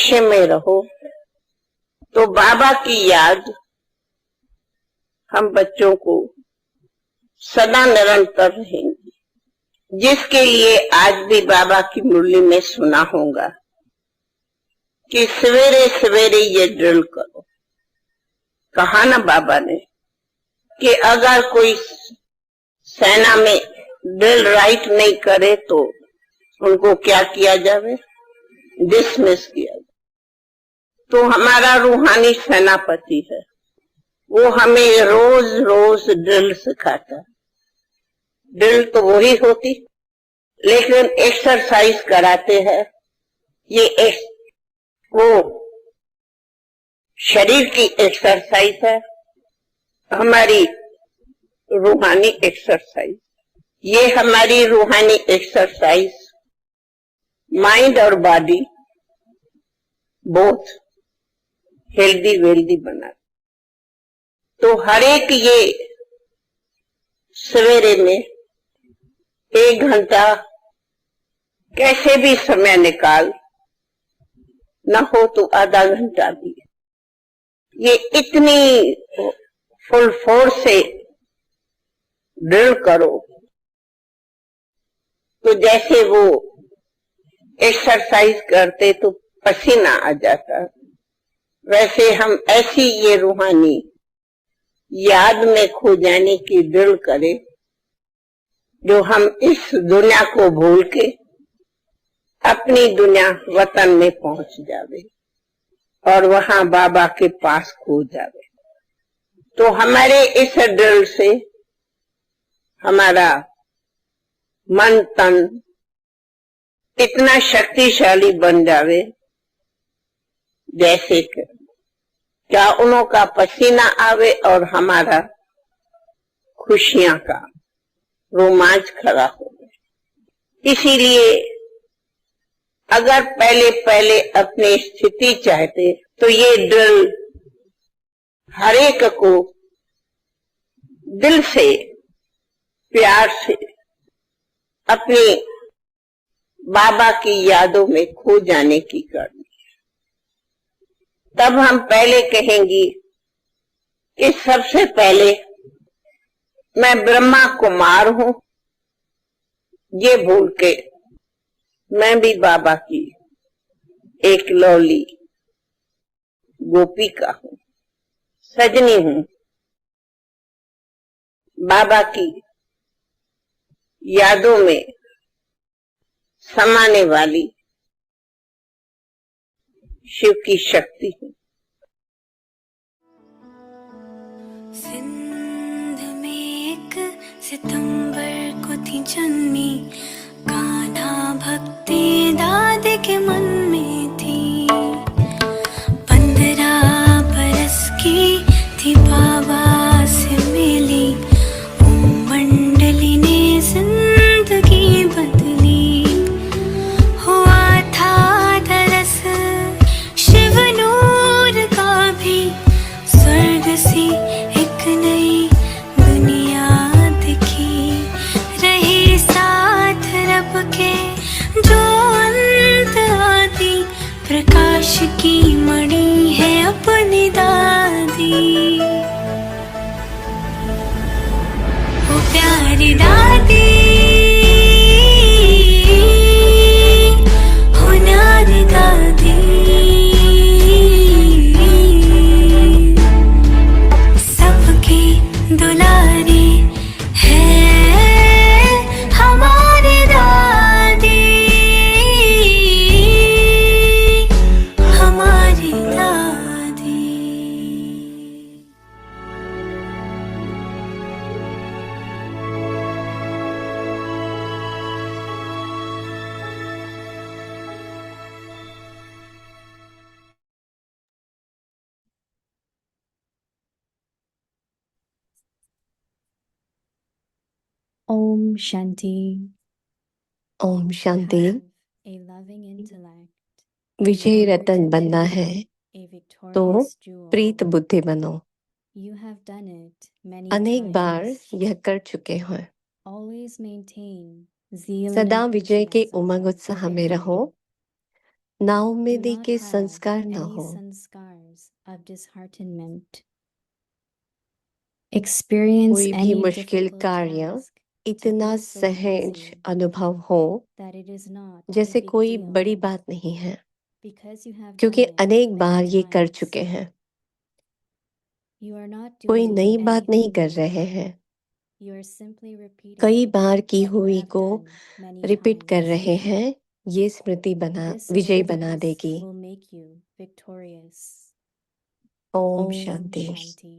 नशे में रहो तो बाबा की याद हम बच्चों को सदा निरंतर रहेंगी, जिसके लिए आज भी बाबा की मुरली में सुना होगा कि सवेरे सवेरे ये ड्रिल करो। कहा ना बाबा ने कि अगर कोई सेना में ड्रिल राइट नहीं करे तो उनको क्या किया जावे, डिसमिस किया जाए। तो हमारा रूहानी सेनापति है, वो हमें रोज रोज ड्रिल सिखाता। ड्रिल तो वही होती, लेकिन एक्सरसाइज कराते हैं। ये वो शरीर की एक्सरसाइज है, हमारी रूहानी एक्सरसाइज। ये हमारी रूहानी एक्सरसाइज माइंड और बॉडी बोथ हेल्दी वेल्दी बना। तो हर एक ये सवेरे में 1 घंटा कैसे भी समय निकाल, न हो तो आधा घंटा भी, ये इतनी फुल फोर्स से ड्रिल करो तो जैसे वो एक्सरसाइज करते तो पसीना आ जाता, वैसे हम ऐसी ये रूहानी याद में खो जाने की ड्रिल करें, जो हम इस दुनिया को भूल के अपनी दुनिया वतन में पहुंच जावे और वहां बाबा के पास खो जावे। तो हमारे इस ड्रिल से हमारा मन तन इतना शक्तिशाली बन जावे, जैसे कि क्या उन्हों का पसीना आवे और हमारा खुशियां का रोमांच खड़ा हो। इसीलिए अगर पहले पहले अपनी स्थिति चाहते तो ये ड्रिल हर एक को दिल से प्यार से अपनी बाबा की यादों में खो जाने की करनी। तब हम पहले कहेंगी कि सबसे पहले मैं ब्रह्मा कुमार हूं, ये भूल के मैं भी बाबा की एक लौली गोपिका हूं, सजनी हूं, बाबा की यादों में समाने वाली शिव की शक्ति हूं। सिंध में 1 सितंबर को थी जन्मी, कान्हा भक्ति दाद के मन में थी। 15 बरस की थी बाबा से मिली, मंडली ने जिंदगी बदली। हुआ था दरस शिव नूर का भी, स्वर्ग सी एक नई दुनिया दिखी। रहे साथ रब के जो अंत आदि, प्रकाश की मणि है अपनी दादी। वो प्यारी दादी हो न्यारी दादी, सबकी दुलारी है हमारी दादी, हमारी दादी। Om Shanti. Om Shanti. A loving intellect, विजय रतन बनना है a तो victorious jewel. प्रीत बुद्धि बनो। You have done it many अनेक बार times. यह कर चुके हैं। Always maintain zeal सदा and विजय के enthusiasm उमंग उत्साह में within रहो। you. नाव Do में दी not के have संस्कार न any हो। sanskars of disheartenment. Experience कोई भी any मुश्किल difficult कार्य task to इतना be so सहज easy अनुभव हो that it is not a जैसे big कोई deal बड़ी बात नहीं है, because you have क्योंकि done it अनेक बार many ये कर times. चुके हैं। You are not कोई doing नई बात नहीं anything कर new. रहे हैं, You are simply repeating कई बार की what you हुई have को done many रिपीट कर times. रहे हैं। ये स्मृति बना This विजयी बना awareness देगी। will make you victorious. Om Om Shanti. Shanti.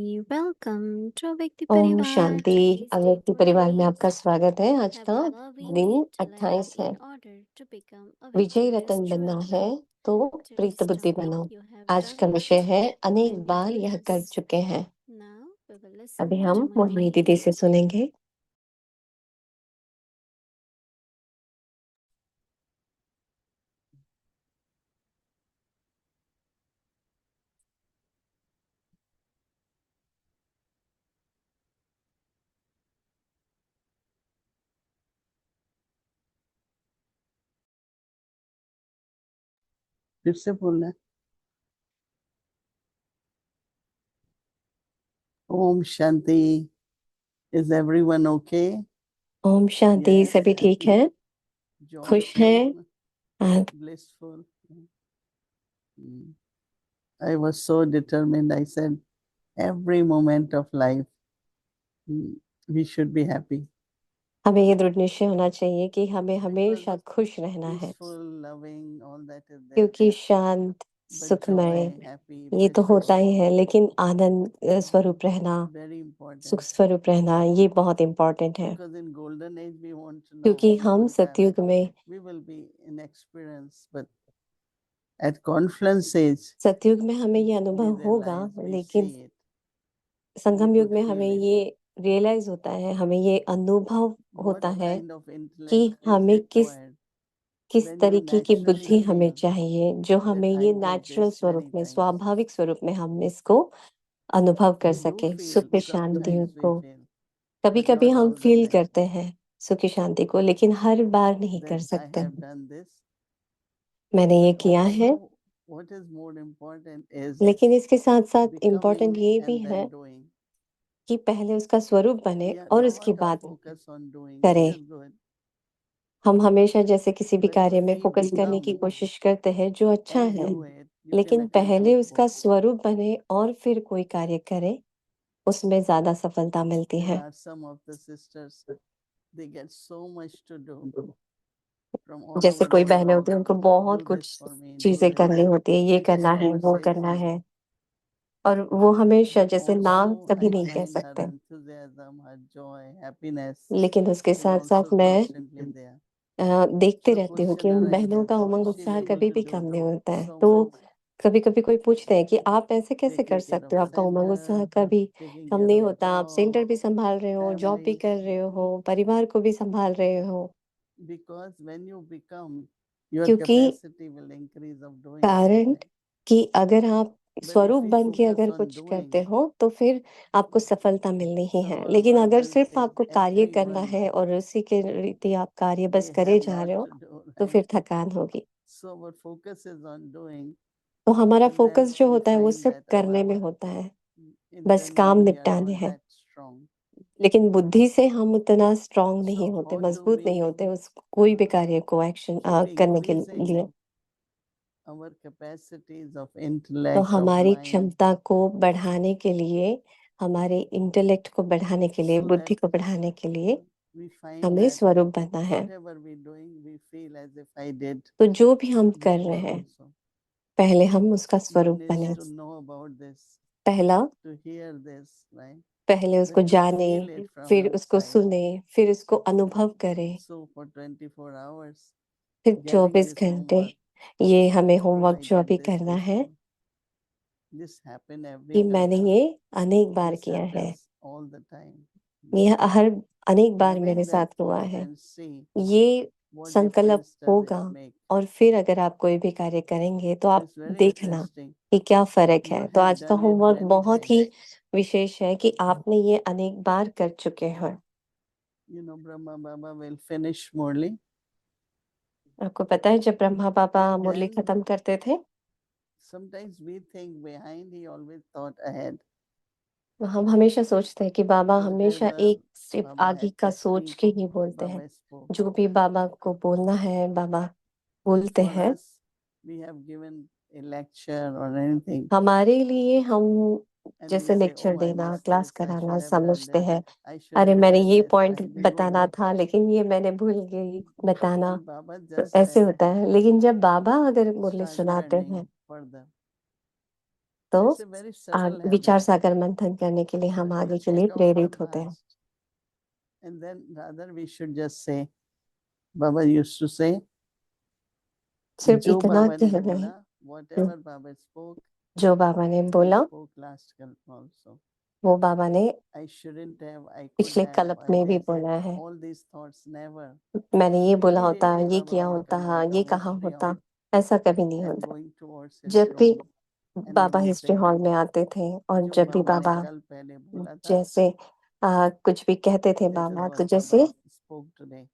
Welcome to व्यक्ति ओम परिवार। शांति। Today's अव्यक्ति date परिवार में was आपका स्वागत है। आज have का a loving दिन intellect 28 है। in order to become a विजयी victorious रतन बनना traveler. है तो प्रीत Today's बुद्धि topic, बनो। you have आज done का it विषय है अनेक many बार यह कर times. चुके हैं। Now we will अभी listen हम to मोहिनी Mohini. दीदी से सुनेंगे। फिर से बोलना है। ओम शांति। Is everyone okay? ओम शांति। Yes. सभी ठीक है, खुश है। Blissful. I was so determined. I said, every moment of life, we should be happy. हमें ये दृढ़ निश्चय होना चाहिए कि हमें हमेशा Because खुश रहना है, peaceful, loving, all that is there. क्योंकि शांत, But सुखमय joy, happy, ये तो होता ही blissful, है, लेकिन आनंद स्वरूप रहना, very important. सुख स्वरूप रहना, ये बहुत इम्पोर्टेंट है। Because in golden age we want to know. क्योंकि we हम will have- सतयुग में we will be in experience, but at confluence age, सतयुग में हमें ये we अनुभव होगा, realize, we लेकिन see it. संगम we युग could में feel हमें it. ये रियलाइज होता है, हमें ये अनुभव What होता है kind of कि intellect is हमें किस required किस when you तरीके की naturally बुद्धि हमें feel चाहिए, जो that हमें I ये did नेचुरल this स्वरूप many में, times. स्वाभाविक स्वरूप में हम इसको अनुभव कर We do सके, feel, सुख शांति sometimes we को। feel, कभी but कभी not हम all the फील time. करते हैं सुख शांति को, लेकिन हर बार नहीं कर That I सकते have हैं। done this. मैंने ये But किया है, also, what is more important is लेकिन इसके साथ साथ इम्पोर्टेंट becoming ये भी and है then doing. कि पहले उसका स्वरूप बने We और we उसके want to बाद focus on doing, which करें। is good. हम हमेशा जैसे किसी भी But कार्य if में we फोकस करने की become कोशिश करते हैं, जो अच्छा and है, do it, you can लेकिन पहले accomplish उसका more. स्वरूप बने और फिर कोई कार्य करे, उसमें ज्यादा सफलता मिलती There है। are some of the sisters, they get so much to do from all जैसे over कोई the बहनें world. होती हैं, उनको बहुत Do कुछ this for me, do चीजें that. करनी होती है, ये They just करना है, never वो say करना no. है, और वो हमेशा But जैसे ना also कभी I नहीं कह find her सकते। enthusiasm, her joy, happiness लेकिन उसके is साथ साथ also मैं constantly there. देखते So रहती हूँ कि questioner उन I बहनों have, का उमंग she's उत्साह able कभी to भी do कम नहीं होता है। so तो much, कभी कभी कोई पूछते हैं कि आप ऐसे कैसे कर taking care सकते of हो, आपका उमंग उत्साह center, कभी taking कम care नहीं of होता, आप सेंटर job, भी संभाल रहे हो, जॉब भी family. कर रहे हो, परिवार को भी संभाल रहे हो। Because when you become, your क्योंकि capacity will increase of doing कारण something. कि अगर आप But if स्वरूप we बन के focus अगर on कुछ करते doing, हो तो फिर आपको सफलता मिलनी ही है। some लेकिन of अगर us, सिर्फ आपको कार्य करना everyone, है और उसी के रीति आप कार्य बस they करे have जा lot रहे हो, to do, तो right? फिर थकान होगी। So our focus is on doing, तो हमारा and then फोकस जो we होता है वो find सिर्फ that करने our में होता है, बस काम internally we are निपटाने not हैं। that strong. लेकिन बुद्धि से हम उतना स्ट्रांग नहीं So होते, how do मजबूत नहीं we होते उस कोई भी कार्य को एक्शन keep करने के increasing लिए। our capacities of तो intellect, of हमारी mind, क्षमता को बढ़ाने के लिए, हमारे इंटेलेक्ट को बढ़ाने के लिए, so बुद्धि that को बढ़ाने के लिए we find हमें that स्वरूप बनना है। whatever we doing, we feel as if I did तो जो भी हम कर रहे before हैं, also. पहले हम उसका One स्वरूप is बने। to know about this, पहला, to hear this, right? पहले उसको Then to जाने, feel it from फिर उसको outside. सुने, फिर उसको अनुभव करें। So for 24 hours, फिर getting 24 this घंटे homework, ये हमें oh, होमवर्क I जो did अभी this करना है before. This happened every कि मैंने time. ये अनेक बार This किया है, happens all the time. ये हर अनेक बार Having मेरे that साथ हुआ thought है। and see ये what संकल्प difference does it होगा make? और फिर अगर आप कोई भी कार्य करेंगे तो आप It's very देखना interesting. कि क्या फर्क You है। तो have आज का done it होमवर्क many बहुत ही times. विशेष है कि आपने ये अनेक बार कर चुके हैं। You know, Brahma Baba will finish Murli. आपको पता है जब ब्रह्मा बाबा And मुरली then खत्म करते थे, sometimes we think behind, he always thought ahead. हम हमेशा सोचते हैं कि बाबा हमेशा Whatever एक स्टेप Baba आगे had का to सोच speak, के ही बोलते हैं। Baba spoke. जो भी बाबा को बोलना है बाबा बोलते For हैं। us, we have given a lecture or anything. हमारे लिए हम And we जैसे say, लेक्चर oh, I देना, missed क्लास this, I कराना should have done समझते this, हैं। I should अरे have मैंने said ये this, पॉइंट I didn't बताना know. था लेकिन ये मैंने भूल गई बताना। And Baba तो just ऐसे said, होता है। लेकिन जब बाबा अगर मुरली start सुनाते हैं learning further. तो So it's a very subtle विचार habit. सागर मंथन करने के लिए हम But आगे we के लिए think of our प्रेरित होते हैं। past. And then rather we should just say, Baba used to say, सिर्फ जो इतना Baba ने कह रहे बोला, हैं, whatever Baba spoke, जो बाबा ने he बोला spoke last kalp also. वो बाबा ने I shouldn't have, I could पिछले have, कल्प I में भी this. बोला है। All these thoughts never. मैंने ये बोला होता, Immediately ये Baba किया will होता, come out ये of कहा history होता, hall ऐसा कभी नहीं and होता। going towards his जब भी throne. And he Baba will history say, hall में आते थे और जो जब भी बाबा ने बाबा कल पहले बोला था, जैसे कुछ भी कहते थे this is बाबा, what तो जैसे Baba spoke today.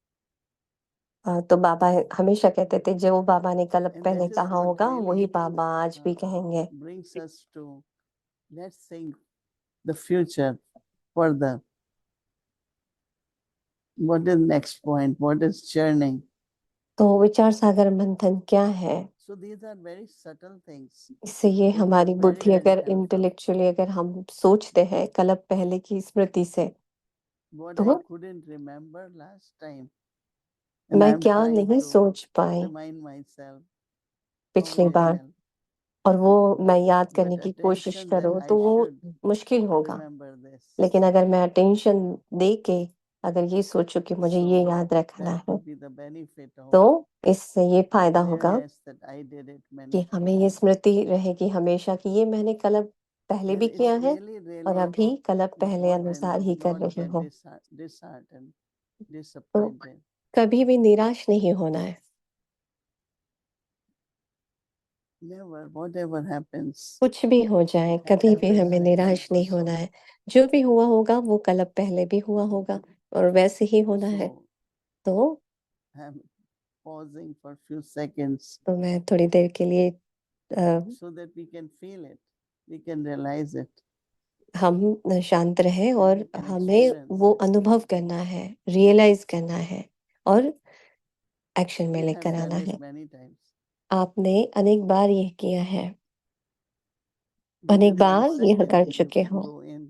तो बाबा हमेशा कहते थे जो बाबा ने कल And पहले that is कहा what होगा वही really बाबा आज भी कहेंगे। brings us to, let's think the future further. What is next point? What is churning? तो विचार सागर मंथन क्या है? So these are very subtle things. इससे ये But they are हमारी very, बुद्धि very अगर helpful. इंटेलेक्चुअली अगर हम सोचते हैं कल्प पहले की स्मृति से, What तो I couldn't remember last time. And मैं I'm क्या trying नहीं to सोच पाई remind myself how पिछली very बार, helpful. और वो मैं याद But करने की कोशिश attention that करूँ I तो वो should मुश्किल होगा। remember this. लेकिन अगर मैं अटेंशन दे के अगर ये सोचूं कि मुझे ये So याद रखना that है, would be the benefit of तो इससे ये फायदा होगा awareness that I did it कि many हमें times. ये स्मृति रहेगी हमेशा कि ये मैंने कल्प पहले भी And किया it's है really, और really अभी कल्प पहले important अनुसार ही to कर not रही get हूँ। disheartened, तो disappointed. कभी भी निराश नहीं होना है। Never, whatever happens. कुछ भी हो जाए it कभी happened भी as हमें it निराश happened नहीं so. होना है। जो भी हुआ होगा वो कल्प पहले भी हुआ होगा और वैसे ही होना है। So तो I'm pausing for a few seconds मैं थोड़ी देर के लिए so that we can feel it, we can realize it, हम शांत रहे and और we can हमें experience वो it. अनुभव करना है, रियलाइज करना है और एक्शन में You लेकर have आना done है। it many times. आपने अनेक बार यह किया है, अनेक Within 1 बार यह second, कर you चुके can हो। go in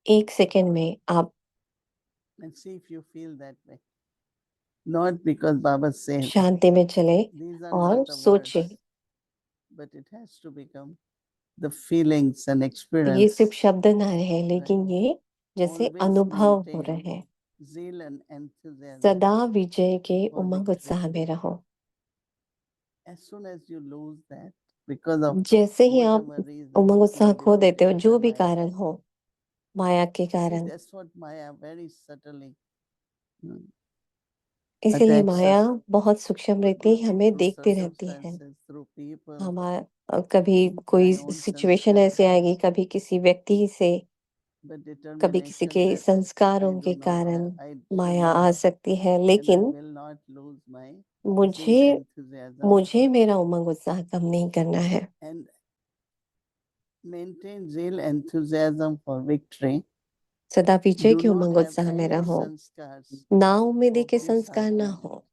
1 सेकंड में आप and see if you feel that way. Not because Baba says, शांति में चले these are और not the सोचे। words, but it has to become the feelings and ये experience. सिर्फ शब्द ना रहे लेकिन ये जैसे Always अनुभव हो maintain रहे। zeal and enthusiasm. सदा विजय के for उमंग victory. उत्साह में रहो। As soon as you lose that, because of जैसे ही आप whatever reason, उमंग उत्साह maybe खो देते हो, dictated जो by भी Maya. कारण हो, माया के See, कारण, that's what Maya very subtly इसीलिए attacks माया us बहुत सूक्ष्म रीति हमें through देखती रहती है। circumstances, through people, हमारा कभी कोई by own सिचुएशन ऐसे sanskars, आएगी, कभी किसी व्यक्ति से, but कभी किसी determination के that I संस्कारों do के not कारण have, I should Maya uh not, सकती है। and I लेकिन will not lose my मुझे zeal, enthusiasm, मुझे मेरा उमंग उत्साह कम नहीं करना है। and maintain zeal, enthusiasm for victory. सदा विजय Do के not उमंग have उत्साह में any रहो। sanskars ना उम्मीद of के संस्कार ना disheartening, हो।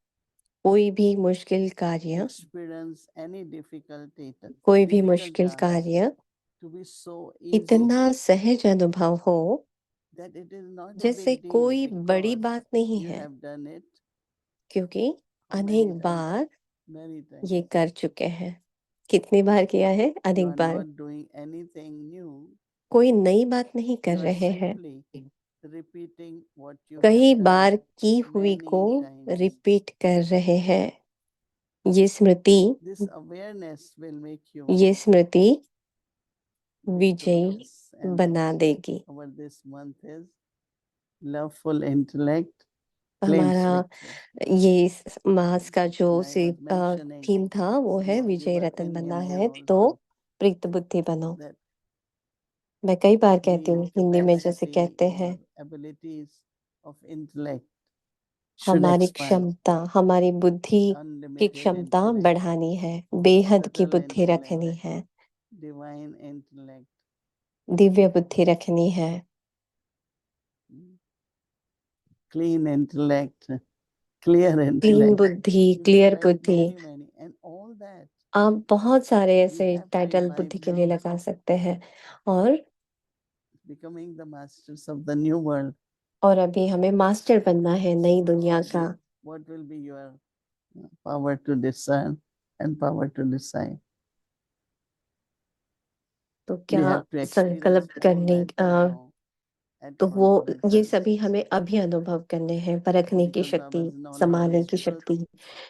कोई भी मुश्किल कार्य, experience any difficulty, कोई भी difficult मुश्किल task कार्य to be so easy इतना सहज अनुभव हो that it is not a जैसे big deal कोई बड़ी because बात नहीं you है, have done it क्योंकि how many अनेक times? बार Many ये times. कर चुके हैं। कितनी बार किया है? You अनेक are bar. not doing anything new. कोई नई बात नहीं कर You are रहे हैं, simply repeating what you कई have बार done की हुई many को times. रिपीट कर रहे हैं। ये स्मृति This awareness will make you ये स्मृति विजयी victorious. And बना देगी। our this month is loveful intellect, हमारा victory. ये मास का जो And I was mentioning theme था वो है some of you Vijay were Ratan in बनना Hindi है तो also, प्रीत बुद्धि बनो। that मैं कई बार कहती हूँ the हिंदी में जैसे capacity कहते or हैं abilities of intellect should हमारी expand. क्षमता, हमारी बुद्धि की Unlimited क्षमता intellect, बढ़ानी है, बेहद की subtle बुद्धि intellect, रखनी है, divine intellect, दिव्य बुद्धि रखनी है, clean intellect, clear clean intellect. बुद्धि, You can क्लियर write बुद्धि। many, and all that आप बहुत सारे we ऐसे have to टाइटल imbibe बुद्धि के लिए now, लगा सकते हैं और becoming the masters of the new world. अभी हमें मास्टर बनना है नई दुनिया का। What will be your power to discern and power to decide? तो We क्या have to experience संकल्प all करने that now at तो वो Quantum ये Research. सभी हमें अभी अनुभव करने हैं, परखने की Because शक्ति, Baba's knowledge संभालने is की truth, शक्ति,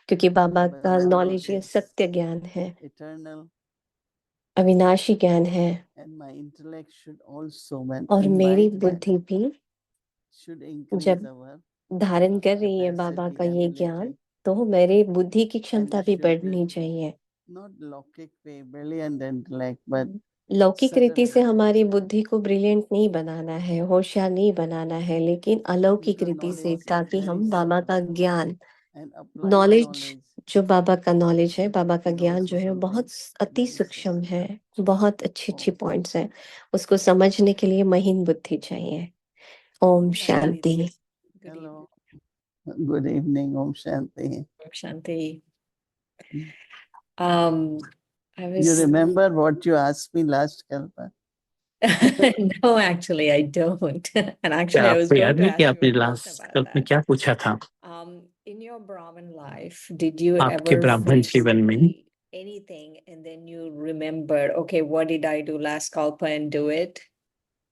क्योंकि बाबा Baba's का knowledge नॉलेज ये is सत्य ज्ञान है, eternal, अविनाशी ज्ञान है and my intellect should also, when और मेरी imbibed that, बुद्धि भी should increase जब our धारण कर रही है बाबा capacity, का ये ज्ञान ability, तो मेरी बुद्धि की and क्षमता it भी should be बढ़नी चाहिए। not लौकिक way, brilliant intellect, but लौकिक रीति से subtle हमारी intellect. बुद्धि को ब्रिलियंट नहीं बनाना है, होशियार नहीं बनाना है, लेकिन अलौकिक Because रीति से, knowledge is ताकि very हम बाबा का subtle, ज्ञान, and applied नॉलेज, knowledge जो बाबा का नॉलेज है, बाबा का is ज्ञान also जो है something बहुत अति very सूक्ष्म subtle. है, बहुत अच्छी Oh, पॉइंट्स हैं, उसको समझने के लिए महीन बुद्धि चाहिए। Om Shanti. Good hello, evening. good evening, Om Shanti. Shanti. Mm. I You was remember what you asked me last Kalpa? no, actually, I don't. And क्या actually, I was आपको याद going to है कि ask you आपने a question last about कल्प में that. क्या पूछा था? In your Brahmin life, did you आपके ever ब्राह्मण face जीवन में anything and then you remembered, okay, what did I do last kalpa and do it?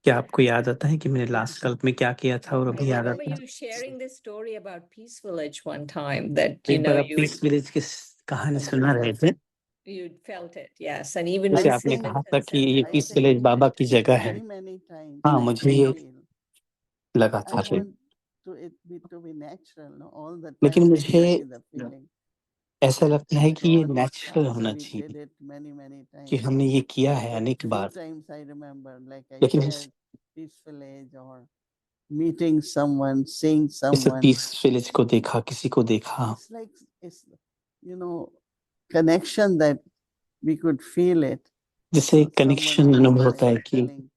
क्या आपको याद आता है कि मैंने लास्ट कल्प में क्या किया था और I अभी याद remember आता है? you sharing this story about Peace Village one time that, you एक बार know, आप पीस विलेज की कहानी सुना रहे थे, you felt it, yes. And even जैसे I आपने think, कहा था कि ये I पीस think विलेज बाबा की जगह है। many, many times हाँ, I मुझे could ये feel. लगा I था, want to be natural, no? All the time लेकिन it मुझे should be the feeling. ऐसा लगता है कि ये God नेचुरल also होना we did चाहिए it many, many कि times. हमने ये किया है अनेक Few bar, times I remember, like I लेकिन shared peaceful age or meeting someone, seeing जैसे someone. पीस विलेज को देखा, किसी को देखा, It's like it's connection that we could feel it. जैसे एक Someone कनेक्शन was अनुभव होता है like कि telling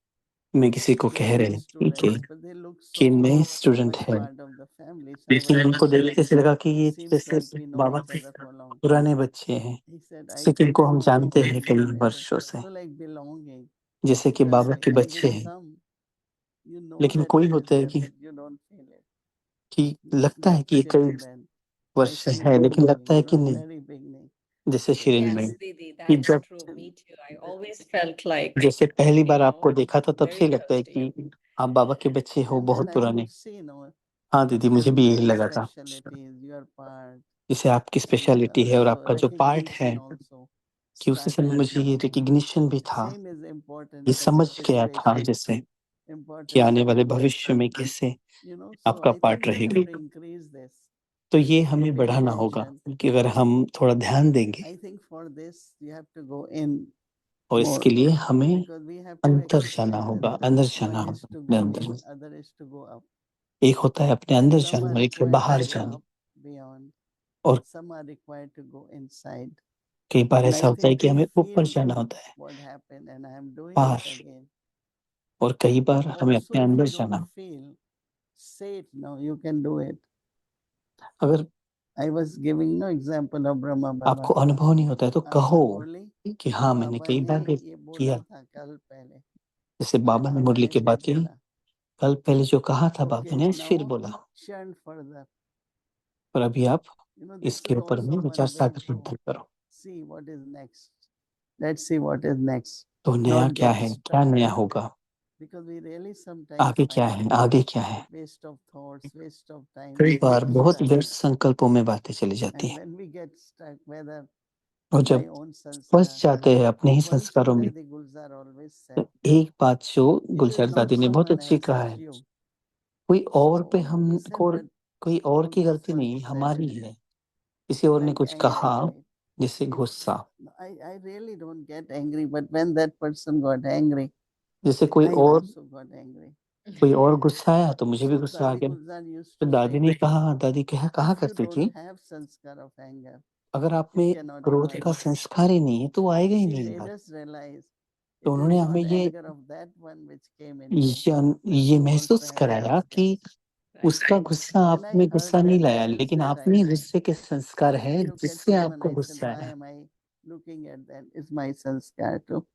मैं किसी को they कह are रहे new हैं ठीक है students, but they look कि so नए स्टूडेंट much है, part of the family. लेकिन Someone उनको देख के ऐसे लगा कि ये seems जैसे like we know Baba each के other for a long time. पुराने बच्चे हैं, He said, I जैसे कि could इनको हम feel जानते हैं कई it. वर्षों से, So like belonging. जैसे कि Because बाबा के and बच्चे with हैं। some, you know लेकिन that कोई it is होते हैं there, कि but you don't feel it. लगता है Like कि ये कई Shirin, वर्ष I feel है, लेकिन लगता है कि from नहीं, very beginning. जैसे शिरीन yes, में Didi, कि that's जब true. Me too. I always felt like, जैसे पहली you बार know, आपको देखा था तब से very ही लगता है close to you. कि आप बाबा के बच्चे हो, And बहुत then I पुराने। could see, हाँ दीदी, मुझे भी यही your लगा था, specialties, your part, जैसे आपकी and स्पेशलिटी है और also आपका जो पार्ट है recognition also कि उसी समय started मुझे ये coming. रिकग्निशन भी था, Same is important ये for समझ the गया था situation, जैसे कि important आने for वाले the भविष्य में कैसे so आपका I part think we have रहेगा। to increase this. तो If ये we हमें pay बढ़ाना होगा attention, कि अगर हम थोड़ा ध्यान देंगे, I think for this you have to go in और more इसके लिए हमें because we have two अंदर जाना extremes. होगा, अंदर जाना One is होगा to अपने go अंदर। in, other is to go up. एक होता है अपने अंदर Some जाना are और एक है required बाहर to go जाना, up beyond. और Some are required to go inside. कई बार And ऐसा I होता है think कि to हमें ऊपर feel जाना होता है, what happened, and I am doing par, it again. और कई But बार हमें also, अपने if अंदर you जाना। don't feel, say it now. You can do it. अगर I was giving no example of Brahma आपको Baba. अनुभव नहीं होता है तो कहो मुरली कि हाँ मैंने बाबा कई ने बार ये ये किया। बोला था कल पहले जैसे बाबा ने आज मुरली मैंने की फिर बात की, बोला कल पहले जो कहा था बाबा ओके ने फिर नाउ बोला, churn further और अभी आप this इसके is ऊपर में also विचार one way सागर to मंथन करो। see what is next. Let's see what is next. तो नया Not क्या get है, क्या stuck नया होगा, because we really sometimes आगे क्या find है, आगे क्या है। waste of thoughts, waste of time. कई We बार get बहुत stuck. व्यर्थ संकल्पों में बातें चली जाती And हैं, when we get stuck, whether और my जब own फंस sanskar, जाते हैं अपने ही one संस्कारों thing में, Lady Gulzar always तो said, एक बात जो it is गुलजार not दादी ने बहुत someone अच्छी कहा else's है, you. कोई और पे So he said, हमको but कोई और की Someone गलती else नहीं, said हमारी it, है। किसी और ने like कुछ anger, कहा, right? जैसे गुस्सा। I really don't get angry, but when that person got angry, जैसे कोई I और also got angry. गुस्साया तो मुझे भी So गुस्सा आ Dadi गया। Gulzar used तो to दादी say, ने कहा, दादी कहा if you करती थी, don't have sanskar of anger, अगर आप it में cannot क्रोध come. का संस्कार ही नहीं है तो वो आएगा ही She नहीं made बाहर। us realize तो it is उन्होंने हमें not anger of that one which came into ये our महसूस कराया parents' कि case. उसका गुस्सा आप When I में heard गुस्सा नहीं that, लाया, I लेकिन said, आप I में said, गुस्से के संस्कार I है look at जिससे him and आपको I said, गुस्सा why है। am I looking at that? It's my sanskar too.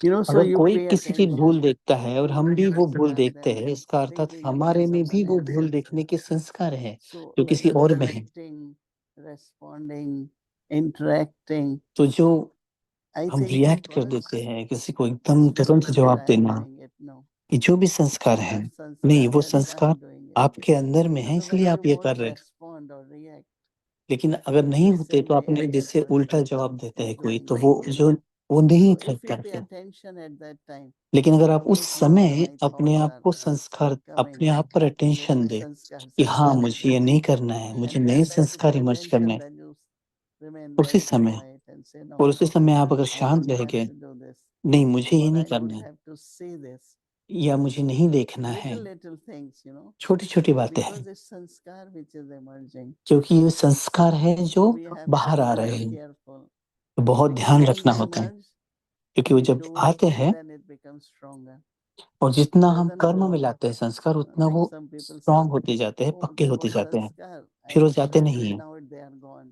You know, so अगर you कोई pay किसी की भूल attention देखता है और to हम one भी वो भूल sanskar, देखते हैं, then इसका they अर्थात bring out हमारे में भी someone वो else. भूल देखने के संस्कार है So जो like किसी और में है। reacting, responding, interacting, तो जो I हम think रिएक्ट कर because देते हैं, किसी को एकदम it's not तुरंत that जवाब I am देना, doing it, no. कि जो भी संस्कार है, That नहीं sanskar वो that संस्कार I'm doing it. आपके अंदर में है, So इसलिए when आप you ये कर won't रहे हैं। respond or react लेकिन अगर नहीं the होते same तो way आपने as that जैसे उल्टा person जवाब देते is हैं कोई, doing तो it. वो नहीं So if you pay करते। attention at that time, लेकिन अगर आप उस like now समय my अपने thoughts आप are को संस्कार, coming, अपने आप पर let अटेंशन me दे sanskars कि हाँ emerge. मुझे ये नहीं करना है, मुझे And नए when that संस्कार इमर्ज करने attention, हैं, then you remain उसी very समय। quiet and say, और no, उसी समय आप अगर I शांत don't रह have गए, to do this, नहीं मुझे ये or नहीं I करना don't है, have to see this. या मुझे नहीं देखना है, Little things, you know, छोटी छोटी बातें हैं, because it's sanskar which is emerging. क्योंकि ये संस्कार है जो So we have to बाहर be आ रहे very हैं। careful तो बहुत because ध्यान when रखना they होता है, emerge, क्योंकि वो we जब do आते it, हैं then it becomes stronger. और It जितना हम doesn't कर्म go में लाते हैं संस्कार, उतना like वो some people say, स्ट्रांग होते जाते हैं, oh, पक्के there होते was जाते हैं, sanskar, फिर I वो जाते नहीं planted, है। now they are gone.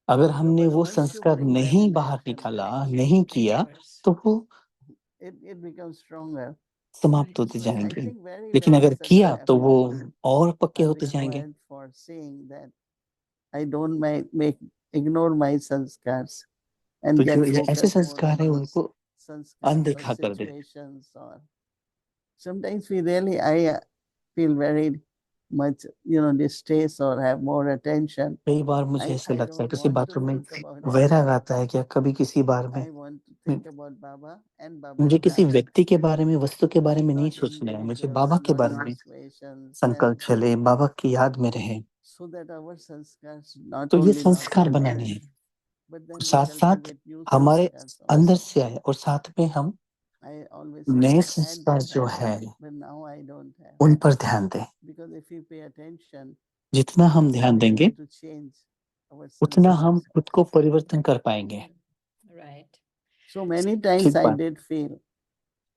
अगर No, हमने but वो once you संस्कार bring them नहीं in बाहर action, निकाला, नहीं किया, Diverse. तो वो it becomes stronger. समाप्त होते So I जाएंगे। think very, लेकिन very अगर किया certain तो वो efforts और पक्के are होते जाएंगे। required for seeing that I don't ignore my sanskars तो and जो get ये ऐसे focused more संस्कार on है those उनको sanskars or अनदेखा कर दे। situations. Or sometimes I feel very much, distress or have more attention. कई बार मुझे ऐसा I लगता है, don't किसी want to बातों में think about वैराग anyone. आता है क्या कभी किसी बार में I want to think about Baba and मुझे Baba's किसी dharma, व्यक्ति के बारे में, वस्तु के बारे में नहीं not सोचना है, मुझे individuals, बाबा के not बारे में situations, संकल्प and चले, बाबा की याद में रहे। so that our sanskars not तो ये only not संस्कार come बनाने in, हैं, but then we साथ साथ cultivate new हमारे sanskars अंदर also. से आए और साथ में हम I always say नए I had संस्कार that जो habit, है but now I don't have. उन पर ध्यान दें। Because if we pay attention, जितना हम we ध्यान are देंगे, able to change our उतना हम sanskars. खुद को परिवर्तन कर पाएंगे। Right. So many times ठीक I बात। did feel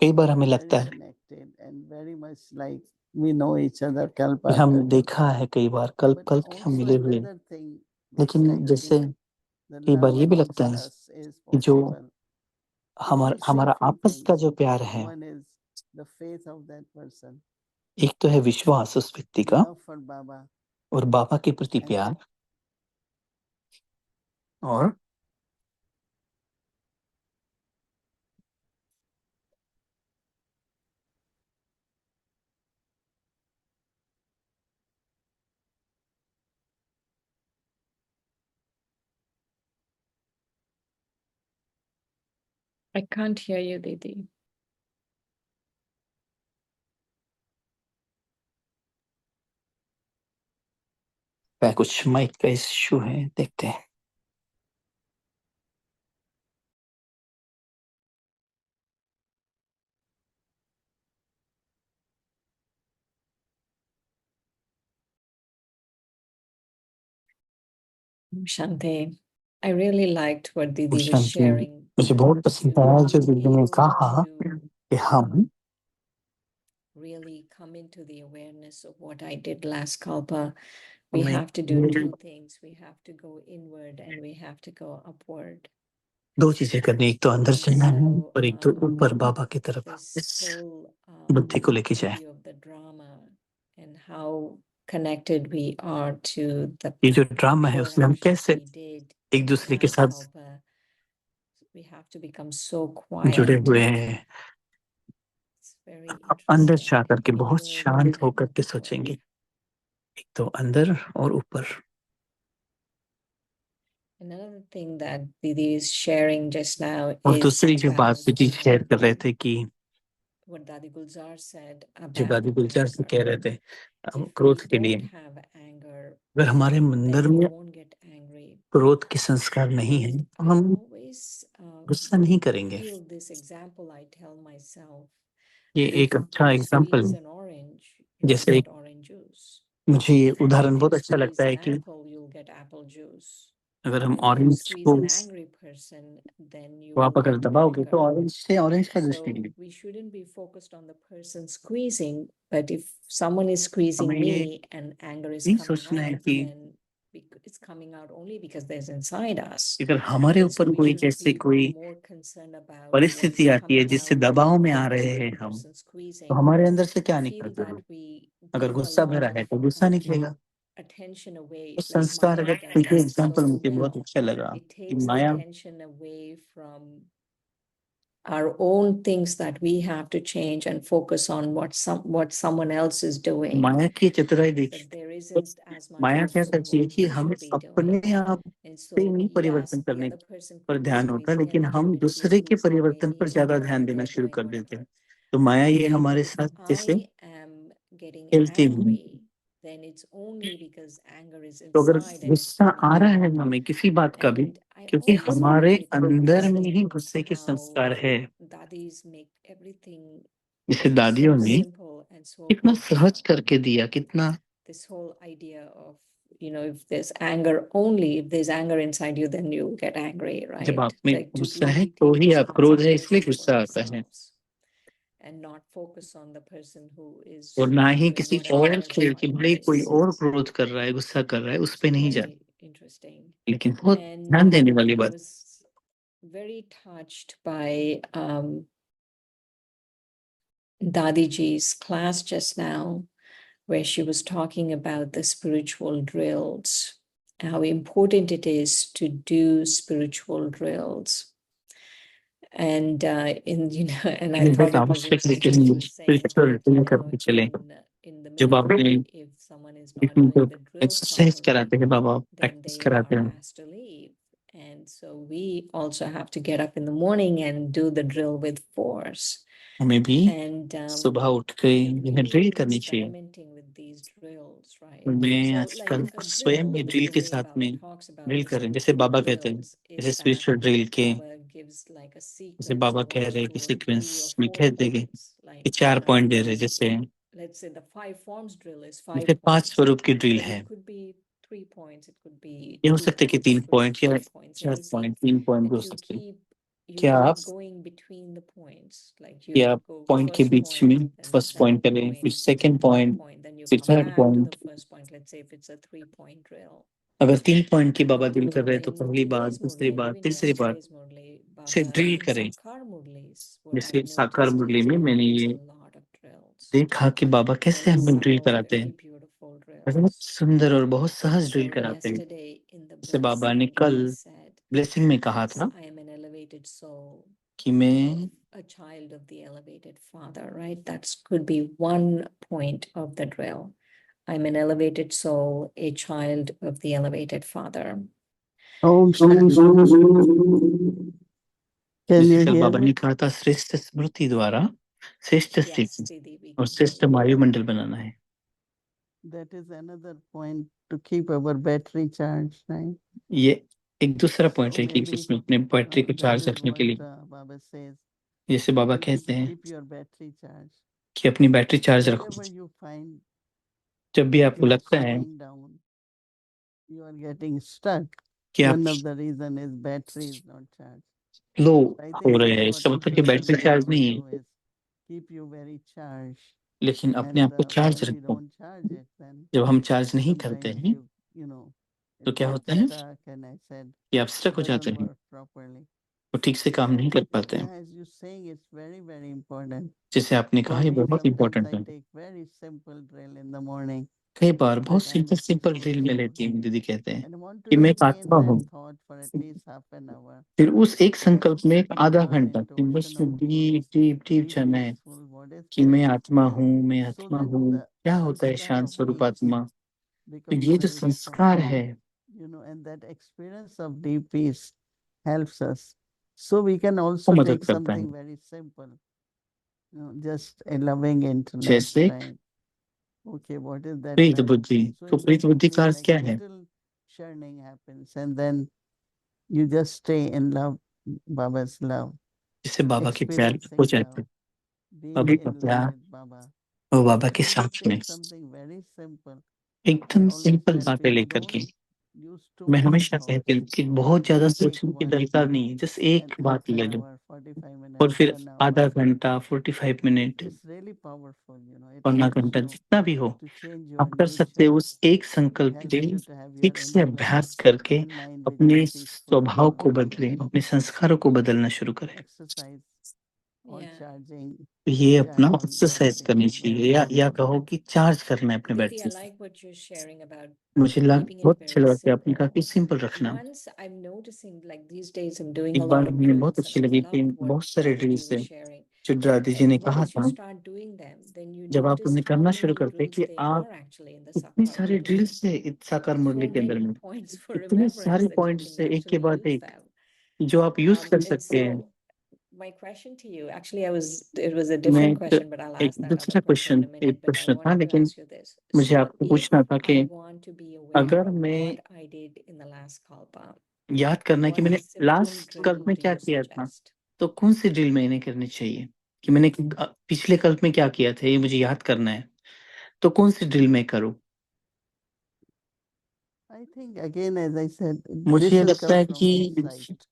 कई बार हमें लगता very है connected and very much like we know each other, कि Kalpa. हम देखा है, कई बार कल But कल के हम also मिले हुए हैं। another thing which लेकिन I जैसे feel the कई बार love ये भी लगता amongst है us is कि जो possible if you see हमारा two आपस का things. जो प्यार है, One is the faith of that person, एक तो है विश्वास उस व्यक्ति का love for Baba, और बाबा के प्रति and प्यार, और I can't hear you, Didi. कुछ माइक का इश्यू है, देखते हैं। Shante, I really liked what Didi was Shanti, sharing. मुझे बहुत पसंद आया जो दीदी ने कहा कि हम Really come into the awareness of what I did last Kalpa. We हमें have to do two things. We have to go inward and we have to go upward. दो चीजें करनी, एक तो अंदर चलना है So, और एक तो ऊपर बाबा की तरफ this whole बुद्धि को लेके जाए। view of the drama and how connected we are to the ये जो ड्रामा है उसमें हम work that कैसे we did एक दूसरे के last साथ Kalpa. We have to become so quiet. जुड़े हुए हैं। It's very अंदर interesting. जा करके बहुत Inward शांत and होकर के upward. सोचेंगे, एक तो अंदर और ऊपर। Another thing that Didi is sharing just now और is दूसरी जो बात about दीदी शेयर कर रहे थे कि what Dadi Gulzar said जो about दादी गुलजार से कह रहे थे if क्रोध we के लिए don't have anger, अगर हमारे मंदिर then we में won't get angry. क्रोध के संस्कार नहीं है तो I हम always गुस्सा नहीं करेंगे। feel this example I tell myself. ये If एक अच्छा you एग्जाम्पल squeeze है। an orange, you'll जैसे get orange juice. मुझे ये उदाहरण If you बहुत अच्छा लगता squeeze है an कि apple, you'll get apple juice. अगर हम And if you orange squeeze को an angry person, then you आप will अगर get दबाओगे तो anger. ऑरेंज से ऑरेंज का जूस So पिएंगे। we shouldn't be focused on the person squeezing, but if someone is squeezing हमें ये me and anger is नहीं coming सोचना है out, कि then it's coming out only because there's inside us. अगर हमारे And so ऊपर we कोई should जैसे be कोई more concerned about what परिस्थिति is आती है coming जिससे out दबाव में आ from रहे the हैं हम, person तो squeezing. हमारे अंदर से क्या I feel निकलता है? that we अगर give a गुस्सा lot भरा है of तो गुस्सा निकलेगा। attention away, तो like संस्कार Maya अगर does देखिए that एग्जाम्पल so मुझे बहुत well. अच्छा लगा It कि takes the Maya attention away from our own things that we have to change and focus on what someone else is doing. माया की चतुराई That देखिए। there isn't as much माया क्या focus on करती है what कि we हमें should be अपने doing. आप And पे so, नहीं yes, परिवर्तन the करने other person पर could be ध्यान होता, squeezing लेकिन and we हम shouldn't be दूसरे के squeezing परिवर्तन पर me ज्यादा or ध्यान देना they're शुरू doing कर देते whatever. हैं। तो माया ये And हमारे if साथ जैसे I am getting खेलती हुई, angry, then it's only because anger is तो अगर inside and it's गुस्सा coming आ रहा है out. हमें किसी बात का भी, And I क्योंकि always हमारे find it अंदर में ही interesting गुस्से के how संस्कार है। dadis make everything जैसे so दादियों ने simple and so कितना good. सहज करके दिया, कितना This whole idea of, if there's anger only, if there's anger inside you, then you get angry, जब right? आप में Like to गुस्सा है easily तो take ही आप क्रोध है, इसलिए responsibility for गुस्सा आता है, ourselves and not focus on the person who is और ना ही doing किसी whatever और other के कि भले कोई is. और क्रोध कर रहा है, गुस्सा कर रहा है, उस पे नहीं जा। Very interesting. लेकिन बहुत And ध्यान देने वाली I बात, was very touched by Dadi Ji's class just now, where she was talking about the spiritual drills, how important it is to do spiritual drills. And and I thought it was interesting, she was saying that, in the military, if someone is not doing the drill exercise कराते हैं बाबा, properly, then practice they कराते are हैं। asked to leave. And so we also have to get up in the morning and do the drill with force. हमें भी And सुबह उठ के I've यह ड्रिल been करनी चाहिए। experimenting with these drills, right? मैं So आजकल like a स्वयं drill, ये ड्रिल the के way साथ Baba में talks about ड्रिल the कर रहे हैं, जैसे spiritual बाबा कहते हैं, drills जैसे is that स्पिरिचुअल ड्रिल के, Baba gives like a जैसे sequence बाबा of कह 1, रहे हैं 2, कि or 3 सीक्वेंस or में 4 कह देंगे points. कि Like 4 पॉइंट दे रहे, जैसे let's say the 5 forms drill is जैसे 5 5 points, स्वरूप की ड्रिल but है। it could be 3 points, it could be ये हो 2 सकता है कि points, 3 it could be point या 5 points, 4 anything. पॉइंट, 3 पॉइंट भी हो But सकते हैं। you क्या आप keep going between the points, like कि you आप go पॉइंट के first बीच point, में then फर्स्ट पॉइंट second करें, फिर point, second third point, point, then you फिर come third back to point. the first point. Let's say if it's a 3-point drill. अगर 3 point की बाबा drill कर रहे हैं तो In पहली बार, today's दूसरी Murli, बार, even तीसरी बार yesterday's Murli, से Baba ड्रिल in करें। Sakar Murlis, what जैसे I've साकार noticed मुरली is में मैंने it's ये a lot of drills, देखा कि बाबा कैसे very हमें ड्रिल subtle, कराते हैं, very beautiful बहुत drills. सुंदर और बहुत And सहज ड्रिल so कराते हैं। yesterday in the जैसे बाबा ने blessing, कल he said, ब्लेसिंग में कहा yes, था I am an elevated soul, कि मैं a child of the elevated father, right? That could be one point of the drill. I'm an elevated soul, a child of the elevated father. Om Can जैसे you कल hear बाबा ने me? कहा था श्रेष्ठ स्मृति द्वारा श्रेष्ठ Yes, स्थिति Didi, we और can hear श्रेष्ठ you. वायुमंडल बनाना है। That is another point to keep our battery charged, right? ये एक दूसरा पॉइंट So है कि maybe इसमें अपने बैटरी को that चार्ज is रखने के what लिए, Baba says. जैसे बाबा Keep, कहते हैं keep your battery charged. कि अपनी बैटरी चार्ज रखो। Wherever you find जब भी आपको you are लगता है slowing down, you are getting stuck. कि आप One of the reason is battery is not charged. Low I हो think रहे that's हैं, what इसका each मतलब कि of us battery have charge to नहीं do है, is keep you very charged. लेकिन अपने And आप को चार्ज when we रखो। don't charge it, then जब हम चार्ज नहीं करते sometimes हैं you know, तो it क्या gets होता है stuck, and I said कि आप स्टक it हो जाते doesn't हैं, work properly. वो ठीक से काम नहीं कर पाते हैं। Yeah, as you saying, it's very, very important. जैसे आपने कहा, For ये me, बहुत sometimes इंपॉर्टेंट I है। take very simple drill in the morning, कई बार बहुत that I'm a simple peaceful drill में soul. लेती हूँ, दीदी कहते हैं And I want कि to मैं एक retain आत्मा हूँ। that thought for at least half an hour. फिर उस एक That संकल्प में एक deep आधा down घंटा into कि बस ocean of deep deep deep deep जाना है peaceful, what is कि this? मैं आत्मा हूँ, मैं So आत्मा that हूँ, the क्या होता है संskar शांत of स्वरूप peace आत्मा। तो becomes ये जो very संस्कार strong. है, And that experience of deep peace helps us. So we can वो also मदद take करता something है। very simple, just a loving intellect, जैसे right? okay, what is that Preet like? बुद्धि। So तो it प्रीत will बुद्धि feel का अर्थ like क्या है? little churning happens, and then you just stay in love, Baba's love, जिससे बाबा के प्यार हो experiencing जाते love, हैं, being अभी in love प्यार with Baba. वो बाबा So के I was साथ में saying something very simple. एकदम I always सिंपल tell बातें people, लेकर के don't use too मैं many हमेशा thoughts. कहती हूँ कि बहुत ज्यादा Just take सोचने की one, दरकार नहीं है, जस्ट and एक half बात ले an लो hour, 45 और minutes, फिर 1 आधा hour. घंटा 45 minute It's really powerful, you know. It पौना helps घंटा you जितना भी हो to change आप your कर सकते हो। nature. उस एक It संकल्प के helps लिए you to have your ठीक से inner life अभ्यास करके in line with अपने your peaceful स्वभाव को Baba. बदलें, अपने संस्कारों को बदलना शुरू करें। Exercise on Yeah. charging, ये अपना charge on एक्सरसाइज करनी gratitude चाहिए, Baba. या कहो कि चार्ज करना है अपने Aditi, I बैटरी से। like what you're sharing about मुझे keeping it बहुत अच्छा very लगा कि आपने कहा simple. कि सिंपल रखना। Once I'm noticing, like these days, I'm doing एक a बार lot of मुझे बहुत drills, अच्छी and I लगी कि loved what बहुत सारे Radhi ji ड्रील्स was है sharing. जो दादी जी ने कहा Once you था, start doing them, then you जब आप notice उन्हें how करना शुरू many करते हैं drills कि there आप are actually in the इतने Sakar सारे Murli. ड्रिल्स है इस साकार मुरली So के अंदर many में, points for इतने remembrance सारे that you पॉइंट्स can है एक के actually बाद use एक them. जो आप यूज कर And सकते हैं। so my question to you, actually, it was a मैं different question, but I'll एक ask that दूसरा other question in question, a minute. एक But I प्रश्न था, wanted to लेकिन ask you this. मुझे So आपको if पूछना था कि I want to be aware अगर of मैं what I did in the last Kalpa, याद करना है कि what मैंने simple लास्ट drill कल्प में do क्या you किया था, suggest? तो कौन सी ड्रिल मैंने करनी चाहिए कि मैंने पिछले कल्प में क्या किया था, ये मुझे याद करना है, तो कौन सी ड्रिल मैं करूं? I think again, as I said, मुझे this ये will लगता come है from कि inside.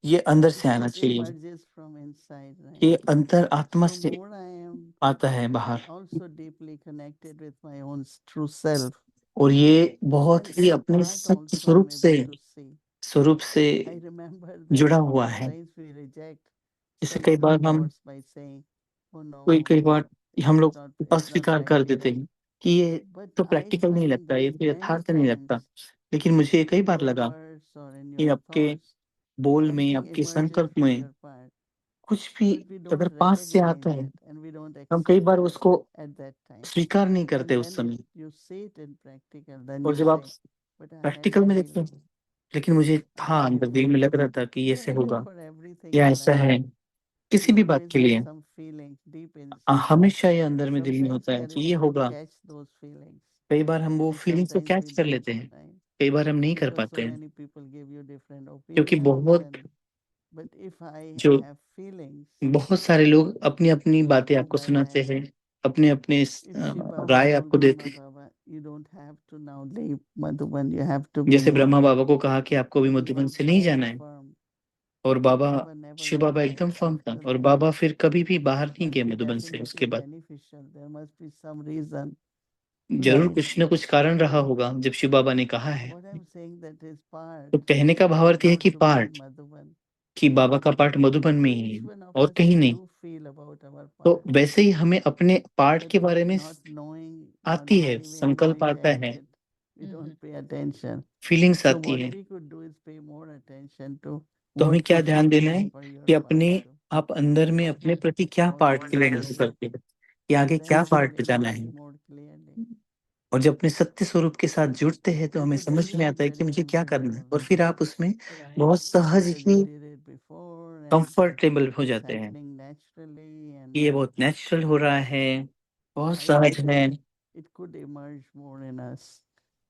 ये अंदर से आना It चाहिए, emerges from inside, right? ये अंतर आत्मा So से more I am आता है बाहर, also deeply connected with my own true self, और ये बहुत then ही that अपने part सत्य also I'm able to see. स्वरूप से I remember जुड़ा that हुआ है। sometimes we reject जैसे कई selfish बार हम thoughts by saying, "Oh कई no, कई बार हम लोग it's not अस्वीकार कर देते practical." हैं कि ये But तो I प्रैक्टिकल नहीं find लगता, ये that तो many यथार्थ नहीं लगता। times लेकिन मुझे ये कई in बार your लगा words or in कि your आपके thoughts, बोल में, something आपके emerges संकल्प from में your part, कुछ भी but we अगर don't पास से recognize आता है, it and we don't हम कई accept बार it उसको at that time. स्वीकार नहीं करते And उस when समय। you see it in practical, then और you जब आप say, "But I had practical the में देखते feeling." हैं, लेकिन मुझे I था had the अंदर दिल में feeling. लग रहा था कि ये So ऐसे I think होगा for everything या in ऐसा life, है, किसी you भी बात always के have लिए some feelings deep inside. हमेशा ये अंदर And में दिल में sometimes होता we है are कि ये able to होगा। catch those feelings, कई बार हम वो and फीलिंग्स को sometimes we कैच कर don't, लेते हैं, right? कई बार हम नहीं कर Because so पाते हैं, many people give you different क्योंकि opinions. बहुत And but if I जो have feelings, बहुत सारे लोग अपनी अपनी बातें oh आपको by सुनाते that, हैं, अपने अपने if Shiv Baba Rai told आपको देते Brahma हैं। Baba, you don't have to now leave Madhuban, you have to be जैसे here. ब्रह्मा बाबा को कहा कि आपको भी He मधुबन was से नहीं very जाना है, firm. और बाबा Baba never शिव went बाबा back एकदम फर्म था, after और that. बाबा फिर कभी भी बाहर नहीं Must गए be मधुबन से definitely उसके बाद। beneficial. There must be some reason, जरूर right? कुछ न कुछ कारण रहा होगा जब शिव बाबा ने कहा है। What I'm saying that his part तो कहने का भाव अर्थ यह है ought कि to be in part, Madhuban. कि बाबा का पार्ट मधुबन में So ही each है one of और us, कहीं we नहीं। do feel about our तो part, वैसे ही हमें अपने पार्ट but के बारे में not knowing, not आती है, maybe we संकल्प आता reject है, it. We don't pay attention. Feelings So आती what है। we could do is pay more attention to तो हमें what क्या could ध्यान be देना है for your कि part अपने too. आप अंदर में अपने प्रति क्या How पार्ट to के लिए use कर it. सकते हैं, कि आगे Then क्या it will पार्ट बजाना emerge है। more clearly. और जब अपने सत्य स्वरूप के साथ जुड़ते हैं तो You हमें could समझ में आता है execute कि it मुझे क्या करना है, comfortably और फिर आप उसमें Right. बहुत सहज because you he did it before and comfortable हो it's जाते हैं happening naturally. कि And ये बहुत नेचुरल हो रहा है, so बहुत I सहज think है। it could emerge more in us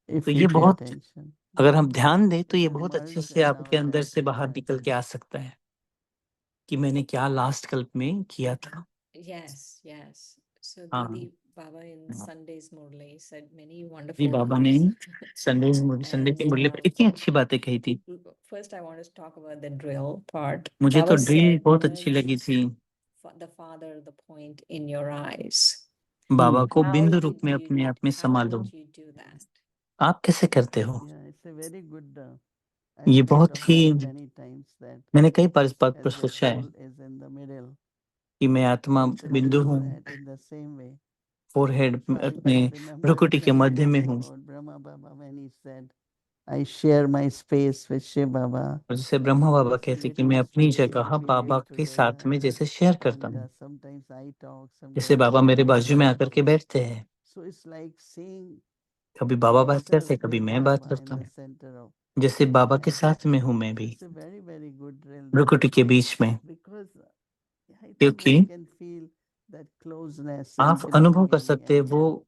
तो if we ये pay बहुत, attention. अगर हम ध्यान दें तो It ये will बहुत अच्छे emerge से in आपके our अंदर से practice बाहर निकल के आ सकता है कि मैंने क्या लास्ट कल्प में किया था। Yes, yes. So हाँ, Didi Baba in Sunday's Murli said many ji wonderful बाबा ने things. संडे And के मुरली पर इतनी अच्छी बातें कही थी। first, I want to talk about the drill part. मुझे तो Baba ड्रिल said, बहुत अच्छी image लगी थी। the Father, the point in your eyes. बाबा को How बिंदु did रूप में you अपने आप में how समा लो। did you do that? आप कैसे करते हो? Yeah, it's a very good. ये I've बहुत thought of he, that many times, that मैंने कई बार इस बात पर as the सोचा है soul is in the middle, कि मैं आत्मा center of बिंदु the हूँ, flat, in the same way. Forehead So I अपने remember भ्रुकुटी के many मध्य में times हूँ। about Brahma Baba when he said, "I share my space with Shiv Baba." और जैसे ब्रह्मा बाबा This कहते कि little मैं अपनी space जगह we बाबा live के साथ together, में जैसे शेयर करता and हूँ। sometimes I talk, जैसे sometimes बाबा he मेरे talks. बाजू में आकर के बैठते हैं, So it's like seeing कभी बाबा बात myself करते हैं, कभी with मैं बात Baba करता in the हूँ। center of जैसे the बाबा के flat. साथ में हूँ मैं So भी it's a very, very good drill, that भ्रुकुटी के बीच में, because I think क्योंकि one can feel that closeness, आप अनुभव कर infinity, सकते हैं and वो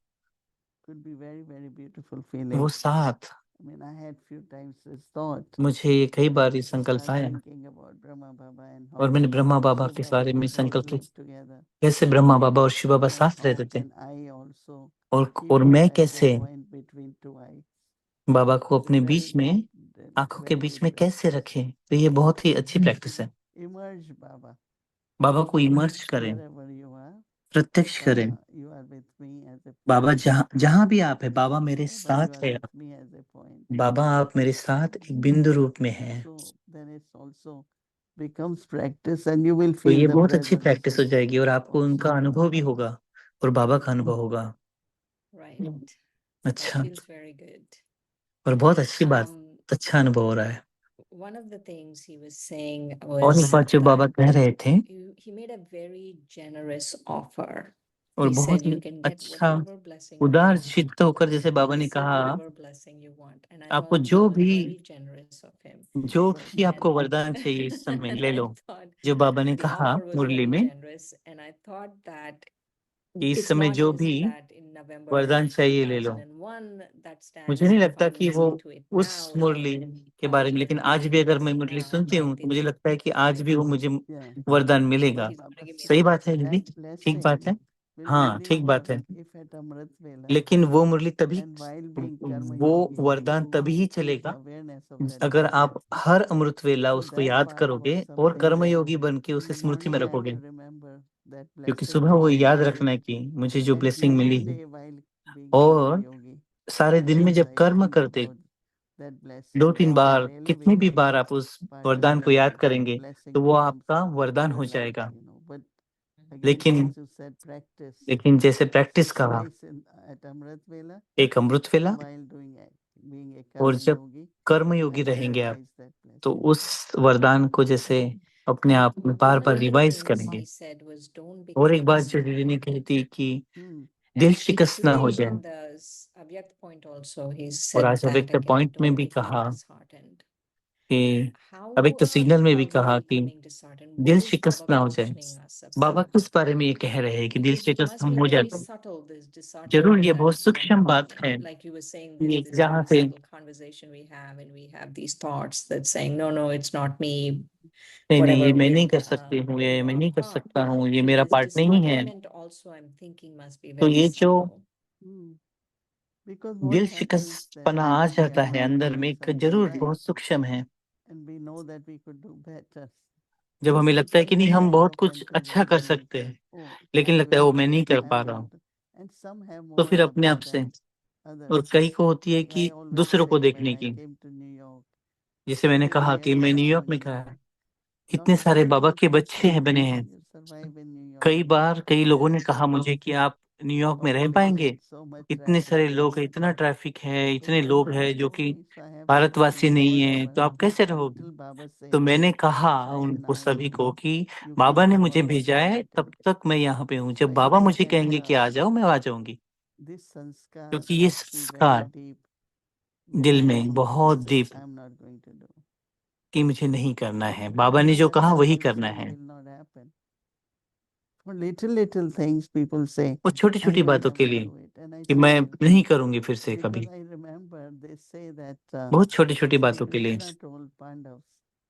could be very, very beautiful वो feeling. साथ I mean, I had few times this thought. मुझे ये कई बार ये I संकल्प start आया thinking about Brahma Baba and और how मैंने ब्रह्मा बाबा Shiv के Baba बारे में and how संकल्प they किया lived together. कैसे ब्रह्मा बाबा और शिव बाबा And साथ how रहते थे can I also और keep मैं up at कैसे the point between two eyes. बाबा को It's अपने very, बीच में आंखों के very बीच good में कैसे practice. रखें तो ये बहुत ही अच्छी प्रैक्टिस है Immerse Baba बाबा को इमर्ज करें wherever you are. प्रत्यक्ष करें Baba, you are with me as a Baba point. जहाँ जहाँ भी आप है बाबा मेरे Baba, you साथ are है with me as a point. बाबा आप मेरे साथ एक बिंदु रूप में हैं So then it's also becomes practice and you will तो feel ये the बहुत अच्छी presence प्रैक्टिस हो जाएगी और आपको of उनका Shiva अनुभव भी Baba. होगा और बाबा का अनुभव होगा Right. That अच्छा feels very good. और बहुत अच्छी बात Um, अच्छा अनुभव हो रहा है one of the things he was saying और एक was बात जो बाबा that कह रहे थे he made a very generous offer. और He बहुत said you he can get अच्छा whatever blessing you उदार want. चित्त होकर जैसे बाबा ने Receive कहा whatever blessing you want. And I आपको thought जो that was भी very generous of him. जो भी आपको And वरदान चाहिए इस समय and ले I लो thought जो बाबा ने the कहा offer was मुरली very में generous. And I thought that कि इस it's समय not जो just भी that in November वरदान of चाहिए ले लो 2001 that stands मुझे नहीं if लगता I'm कि वो listening to it उस now, मुरली के बारे में लेकिन आज भी अगर मैं मुरली सुनती हूँ तो मुझे लगता है कि आज भी वो मुझे Yeah. वरदान मिलेगा He's gonna give me सही the बात है दीदी That ठीक बात है blessing will हाँ only ठीक बात come है if at Amrit Vela लेकिन वो मुरली तभी and while being Karma वो Yogi, वरदान you तभी ही keep the चलेगा awareness of that अगर blessing. आप हर अमृत वेला So उसको that याद part करोगे was और something कर्मयोगी बन के in उसे the स्मृति में morning I have रखोगे to remember that क्योंकि blessing सुबह to वो याद receive रखना है कि मुझे जो and ब्लेसिंग in मिली the है day while being Karma और Yogi. सारे दिन में जब I कर्म think करते about that blessing. 2-3 I bar really कितनी भी become बार आप उस वरदान को याद particular करेंगे blessing तो वो becomes आपका वरदान हो realized, जाएगा But again, लेकिन as you said, practice. लेकिन जैसे प्रैक्टिस कहा Twice at Amrit Vela एक अमृत वेला while being a और Karma जब Yogi. कर्मयोगी and रहेंगे आप realize that तो blessing. उस वरदान को जैसे अपने And आप में बार one bar of the revise things करेंगे he said was don't और एक become बात जो दीदी ने कही थी कि Hmm. दिल शिकस्त ना today हो in जाए the Avyakt point also he और said आज that अव्यक्त again, पॉइंट में don't भी become कहा disheartened. कि How अव्यक्त सिग्नल में are भी we कहा कि becoming disheartened? दिल What is शिकस्त Baba ना हो जाए cautioning us बाबा about? किस बारे में ये कह रहे हैं कि दिल It शिकस्त must हम be हो very जाते subtle, this disheartenment. जरूर ये that, बहुत सूक्ष्म बात है like you were saying, ये there's this जहाँ very से subtle conversation we have, and we have these thoughts that saying, no, no, it's not me. नहीं नहीं ये whatever मैं with, नहीं कर सकती हूँ ये मैं नहीं कर हाँ, सकता हूँ ये so मेरा this पार्ट नहीं है disheartenment also I'm thinking must be तो very ये जो subtle. Hmm. Because what दिल happens शिकस्त that पना आ when we जाता are है not अंदर doing में एक something जरूर right बहुत सूक्ष्म है and we know that we could do better. जब this हमें लगता है कि becomes नहीं a हम kind बहुत of कुछ अच्छा कर enthusiasm. सकते हैं Oh, लेकिन I लगता है will वो मैं नहीं कर I पा रहा will हूँ do. And some have तो more फिर अपने effort आप से than others. और कई को होती है Like कि I always दूसरों को say when देखने I की came to New York, जैसे मैंने so कहा many कि other मैं न्यूयॉर्क में farmers कहा lot इतने of सारे बाबा people के say, बच्चे हैं बने how हैं you survive in New York. कई बार कई लोगों ने कहा मुझे कि आप न्यूयॉर्क में रह Always पाएंगे so much इतने traffic. सारे लोग हैं इतना ट्रैफिक है So इतने one लोग Baba हैं जो told कि me, so I have to भारतवासी नहीं reward है our तो आप कैसे रहोगे little Baba say, तो मैंने कहा child उनको now सभी को कि you बाबा keep ने up मुझे on the भेजा है तब positivity. तक मैं यहाँ पे हूँ So जब I बाबा think मुझे that कहेंगे कि आ जाओ मैं आ जाऊंगी this sanskar क्योंकि ये must be very संस्कार deep. दिल that में बहुत दीप I'm not going to do. कि मुझे नहीं करना है बाबा ने जो कहा वही करना Compulsion है will not happen. For little things people say, वो छोटी I छोटी will बातों के never लिए do it. And I कि say, मैं नहीं करूंगी फिर से because कभी I remember they say that बहुत छोटी छोटी Sri बातों के लिए Krishna told Pandavas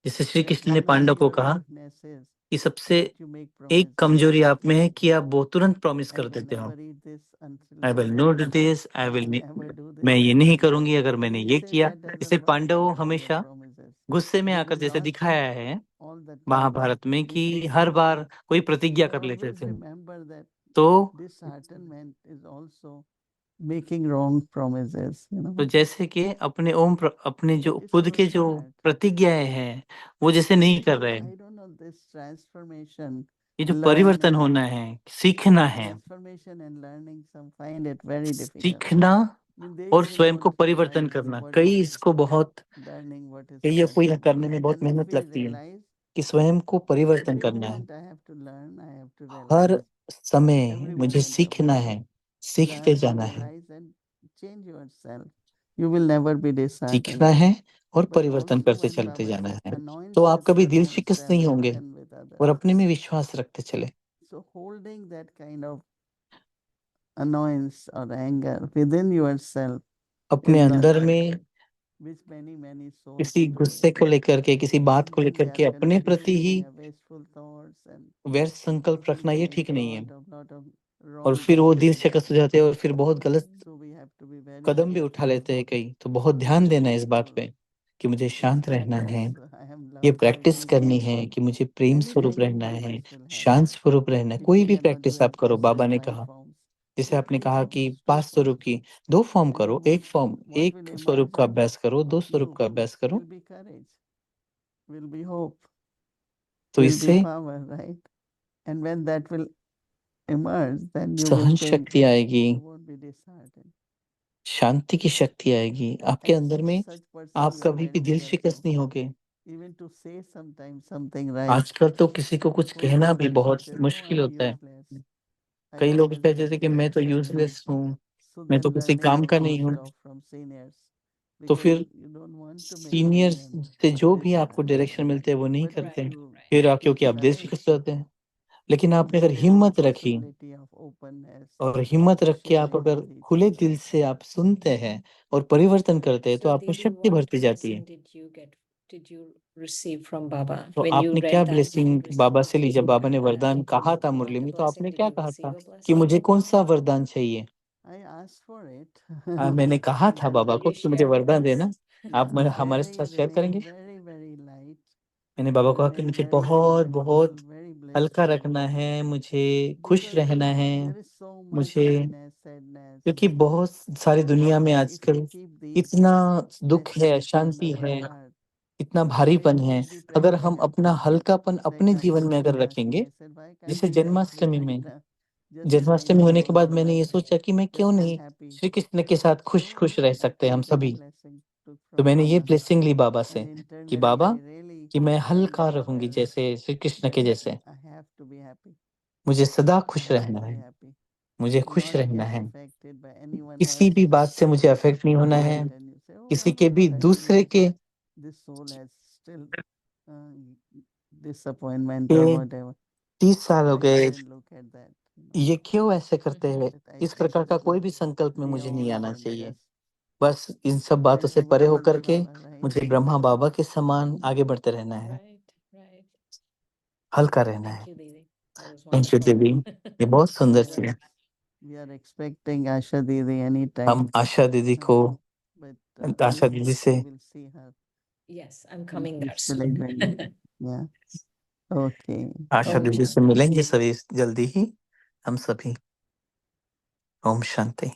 जैसे श्री that कृष्ण ने one of पांडव को your कहा weakness is कि सबसे that you make एक promises. कमजोरी आप में है कि आप वो तुरंत प्रॉमिस I कर will देते हो never eat this until I this will not do happens. This I I will will never do मैं this ये नहीं until. करूंगी अगर So मैंने he ये says किया that doesn't इसे work Pandav with all your हमेशा promises. गुस्से में You आकर will जैसे not दिखाया है all the time. महाभारत में कि He says हर that बार कोई प्रतिज्ञा so कर लेते always थे remember that तो disheartenment is also making wrong promises, तो जैसे कि अपने अपने जो It's खुद our के जो part. प्रतिज्ञाएं हैं वो जैसे नहीं कर So रहे I don't know this transformation, ये जो learning, परिवर्तन होना है सीखना है transformation and learning. Some find it very difficult. सीखना I mean, they और will स्वयं को want to परिवर्तन find करना what कई is इसको बहुत learning, what is कई को यह transformation. करने में बहुत And if मेहनत we लगती है realize कि स्वयं को परिवर्तन every करना है moment I have to learn, I have to her realize समय every मुझे moment of सीखना life. है सीखते Learn, जाना है realize and change yourself. You will never be disheartened. सीखना है और But परिवर्तन also करते when चलते Baba जाना says, है anoint तो आप कभी yourself दिल and शिकस्त नहीं होंगे strengthen with others. और अपने में विश्वास रखते चले So holding that kind of annoyance or anger within yourself, अपने is the अंदर में which many souls किसी do. गुस्से को लेकर के, किसी बात को Thinking लेकर they के are अपने प्रति ही contributing wasteful thoughts and व्यर्थ संकल्प रखना ये thinking ठीक नहीं है, lot of और wrong फिर वो दिल decisions. शिकस्त हो जाते हैं और फिर बहुत गलत So we have to be very कदम भी उठा लेते हैं कई। तो बहुत ध्यान देना है इस बात पे कि मुझे शांत रहना है, ये प्रैक्टिस करनी है कि मुझे प्रेम स्वरूप रहना है, शांत स्वरूप रहना है। कोई भी प्रैक्टिस आप करो, बाबा ने कहा, जैसे आपने कहा कि 5 स्वरूप की 2 फॉर्म करो, 1 फॉर्म 1 स्वरूप का अभ्यास करो, 2 स्वरूप का अभ्यास करो। will be courage, will be hope, तो will be इससे power, right? And when that will emerge, then you will सहन think शक्ति आएगी, you won't be disheartened. शांति की शक्ति आएगी आपके अंदर में। Such person आप you are कभी भी very दिल careful. शिकस्त नहीं होगे। Even to say sometimes something right. आजकल तो किसी को कुछ Oh, कहना you भी will बहुत say, "No, मुश्किल I'm होता है। useless. I कई लोग cannot कहते do हैं कि मैं तो anything." यूजलेस हूँ, So मैं तो then किसी learning काम का to नहीं हूँ। stop from seniors, तो because फिर you don't want to make senior anyone से जो भी आपको disheartened. डायरेक्शन मिलते हैं वो नहीं But if करते, you फिर आप क्योंकि keep आप दिल courage, शिकस्त होते हैं। लेकिन आपने अगर there is हिम्मत रखी possibility of openness, और हिम्मत रख के आप sharing अगर with each खुले other. दिल से आप सुनते हैं और परिवर्तन करते हैं, तो So, आप में Didi, शक्ति what बढ़ती जाती है। blessing did you receive from Baba तो when you आपने read क्या that? ब्लेसिंग बाबा से ली? जब बाबा ने वरदान कहा था मुरली में, तो आपने क्या कहा था कि मुझे कौन सा वरदान चाहिए? I asked for it. मैंने कहा था बाबा को कि मुझे वरदान देना। आप हमारे साथ शेयर करेंगे? Very, very light. मैंने बाबा को कहा कि Remain मुझे very बहुत peaceful, बहुत very हल्का blissful. रखना है, मुझे खुश Because रहना है, there is so much मुझे, heaviness, sadness. क्योंकि बहुत सारी दुनिया में If आजकल we keep these इतना दुख है, aspects in अशांति our है, heart, इतना भारीपन we है। will be अगर pretty हम अपना happy. हल्कापन अपने Like जीवन में Krishna अगर asked me, रखेंगे, I said, why can't जैसे we be happy Janmashtami right में, now? Just जन्माष्टमी remaining होने के together बाद मैंने ये like that. सोचा कि मैं क्यों Just be नहीं happy. श्री कृष्ण के साथ खुश So खुश रह सकते हैं हम big सभी। blessing took तो from मैंने ये Baba. ब्लेसिंग ली बाबा से And कि internally बाबा, I really कि मैं felt हल्का that रहूंगी जैसे श्री कृष्ण के जैसे। I have to be happy. मुझे सदा I खुश have रहना to be है, happy. मुझे खुश Not रहना get है, affected by anyone किसी भी बात से मुझे else's अफेक्ट नहीं होना है, comment, and you say, oh, किसी how के भी दूसरे suddenly के this soul has still uh, disappointment or के whatever. 30 साल हो I गए, shouldn't look at that. ये क्यों ऐसे करते हैं? That I इस प्रकार का should कोई भी संकल्प में be मुझे नहीं आना all and चाहिए। just बस इन सब बातों से getting परे on होकर with के Baba, right? मुझे ब्रह्मा बाबा के समान आगे बढ़ते रहना है, Right. हल्का रहना Thank है। you, Didi. That was thank you wonderful. दीदी, ये बहुत सुंदर Yes. थी। We are expecting Asha Didi anytime. हम आशा दीदी को, But आशा we दीदी से will see her. Yes, I'm coming there Peaceful soon. enjoyment. Yeah. Okay. आशा दीदी से मिलेंगे सभी जल्दी ही हम सभी। ओम शांति।